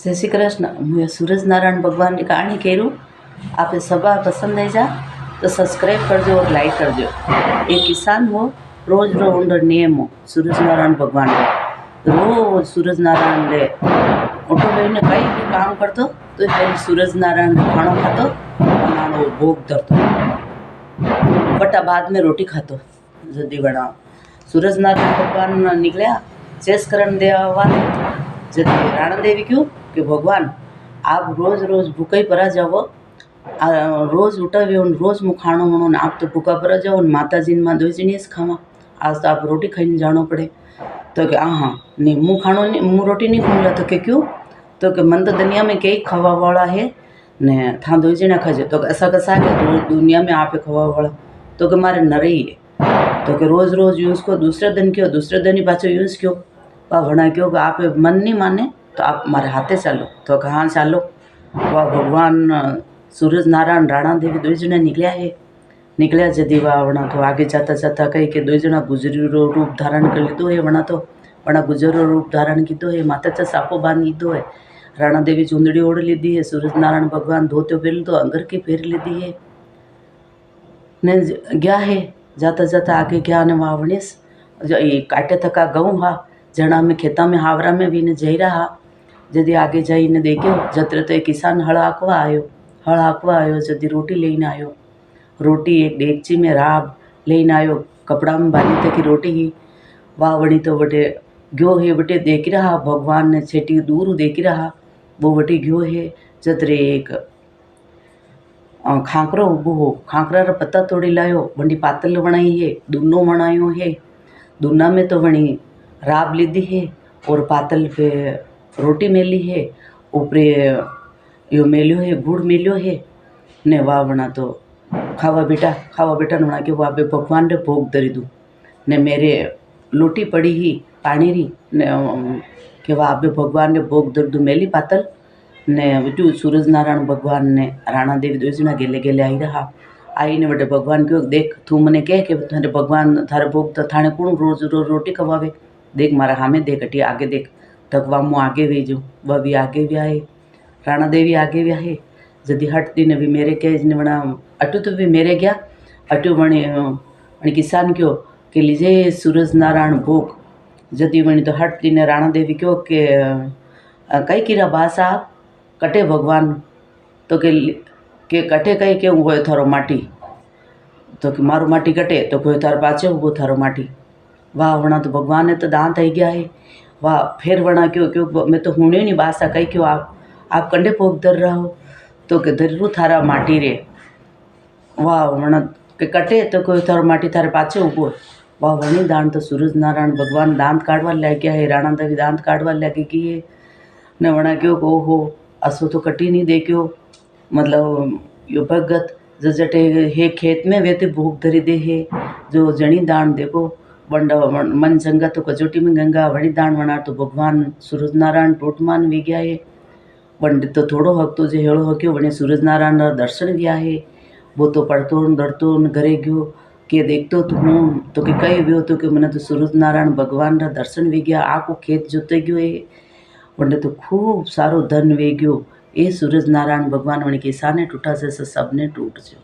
जय श्री कृष्ण। मैं सूरज नारायण भगवान की कहानी कह रूँ। आप सब पसंद है जा तो सब्सक्राइब कर दो और लाइक कर दो। एक किसान हो रोज रो उंडर नियम हो सूरज नारायण भगवान को रोज सूरज नारायण ले उठो लेने कई भी काम करतो तो पहले सूरज नारायण खाना खातो और भोग धरतो बटा बाद में रोटी खातो। जल्दी बना सूरज नारायण भगवान निकलिया चेस करन देवा जब राणा देवी क्यों कि भगवान आप रोज रोज भूखा ही परा जाओ रोज उठावे रोज मु खाणो मनो आप तो भूखा परा जाओ माता जी माँ दो जनी खावा आज तो आप रोटी खाई जानो पड़े। तो कि हाँ नहीं मु खाणो नहीं मु रोटी नहीं खाऊंगा। तो कि क्यों तो कि मन तो दुनिया में कई खावा वाला है ने था दो जना खाजे। तो ऐसा कैसा है दुनिया में आप खावा वाला तो कि मारे न रही है। तो कि रोज रोज यूज़ को दूसरे दिन क्यों दूसरे दिन ही पाचो यूज़ क्यों वना क्यों कि आप मन नहीं माने तो आप हमारे हाथे चालो। तो कहाँ चालो वह भगवान सूरज नारायण राणा देवी दो जने निकलिया जदी वना तो आगे जाता जाता कही के दो जना गुजरी रूप धारण कर लीधो है वना गुजर रूप धारण कीधो है माता चा सापो बांध लीधो है राणा देवी चूंदड़ी ओढ़ लीधी है सूरज नारायण भगवान धोत्यो पहन तो अंगर की फेर लीधी है ने गया है। जाता जाता आगे गया ने वहाँ वणिस काटे थका गऊँ हा जना में खेता में हावरा में भी ने जई रहा जदी आगे जाइने देखो जत्र तो एक किसान हल हाकवा आयो जदी रोटी लेने आयो रोटी एक डेगची में राब लेने आयो कपड़ा में बांधी तक की रोटी ही वाह वड़ी तो बटे गयो है बटे देख रहा भगवान ने छेटी दूर देख रहा वो बटे गयो है जतरे एक खांकरो उबो हो खांकरा रा पत्ता तोड़ी लायो वंडी पातल बनाई है दूनो बनायो है दूना में तो वणी राब लीधी है और पातल पे रोटी मेली है ऊपरे यो मेल्यो है गुड़ मेल्यो है ने वाह बना तो खावा बेटा ने बना के वाह भगवान रे भोग धरी दूँ ने मेरे लोटी पड़ी ही पानी री ने के वाह भगवान रे भोग धर दूँ मेली पातल ने बिटू सूरज नारायण भगवान ने राणा देवी दो जना गेले गेले आई रहा आई ने बटे भगवान क्यों देख तू मने कह के थारे भगवान थारे भोग तो थाने कौन रोज रोज रोटी खवावे देख मारा हामे देख अटी आगे देख तक वह मुँह आगे भेजू वह भी आगे भी आए राणा देवी आगे भी आए जदी हटती ने भी मेरे कह ने बना अटू तो भी मेरे गया अटू बने किसान क्यों के लीजिए सूरज नारायण भोग जदी बनी तो हटती ने राणा देवी क्यों के कई किरा बासा कटे भगवान तो के कटे कई के वो थारो माटी तो कि मारो माटी कटे तो कोई थार पाचे वो थारो माटी वाह वना तो भगवान ने तो दांत आई गया है वाह फिर वना क्यों मैं तो हुणे नहीं बासा कही क्यों आप कंडे भोग धर रहा हो तो के धरू थारा माटी रे वाह वना के कटे तो कोई थारो माटी थारे पाछे उभो वाह वनी दान तो सूरज नारायण भगवान दांत काढ़वा लग गया है राणा देवी दांत काढ़वा लगी है ने वना क्यों को हो असो तो कटी नहीं देखियो मतलब यो भगत जो जटे हे खेत में वेते भोग धरी दे है जो जनी दान देखो वंडा मन जंगा तो कचोटी में गंगा वणी दान वना तो भगवान सूरज नारायण टोटमान वी गया है वंडे तो थोड़ो हक तो जो हेड़ो हक्यो वने सूरज नारायण दर्शन गया है वो तो पढ़तो डरतो घरे गयो के देखतो तो हूँ तो कि कई व्यो तो कि मैंने तो सूरज नारायण भगवान रा दर्शन वी गया आको खेत जोते गयो है वंडे तो खूब सारो धन वे गयो ए सूरज नारायण भगवान वणी किसाने टूटा जैसे सबने टूट जो।